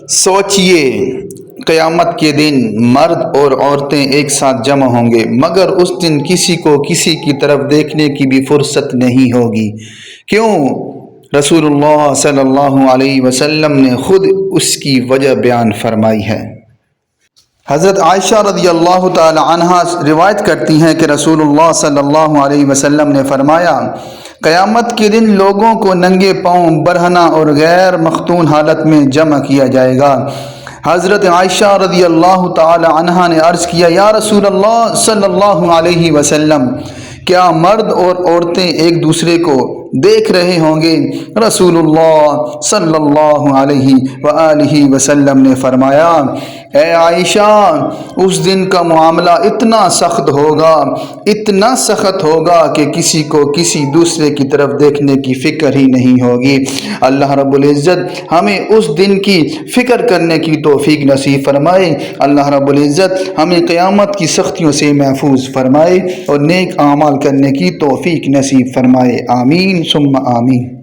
سوچئے قیامت کے دن مرد اور عورتیں ایک ساتھ جمع ہوں گے، مگر اس دن کسی کو کسی کی طرف دیکھنے کی بھی فرصت نہیں ہوگی۔ کیوں؟ رسول اللہ صلی اللہ علیہ وسلم نے خود اس کی وجہ بیان فرمائی ہے۔ حضرت عائشہ رضی اللہ تعالی عنہا روایت کرتی ہیں کہ رسول اللہ صلی اللہ علیہ وسلم نے فرمایا، قیامت کے دن لوگوں کو ننگے پاؤں برہنہ اور غیر مختون حالت میں جمع کیا جائے گا۔ حضرت عائشہ رضی اللہ تعالی عنہا نے عرض کیا، یا رسول اللہ صلی اللہ علیہ وسلم، کیا مرد اور عورتیں ایک دوسرے کو دیکھ رہے ہوں گے؟ رسول اللہ صلی اللہ علیہ وآلہ وسلم نے فرمایا، اے عائشہ، اس دن کا معاملہ اتنا سخت ہوگا، اتنا سخت ہوگا کہ کسی کو کسی دوسرے کی طرف دیکھنے کی فکر ہی نہیں ہوگی۔ اللہ رب العزت ہمیں اس دن کی فکر کرنے کی توفیق نصیب فرمائے۔ اللہ رب العزت ہمیں قیامت کی سختیوں سے محفوظ فرمائے اور نیک اعمال کرنے کی توفیق نصیب فرمائے۔ آمین ثم آمین۔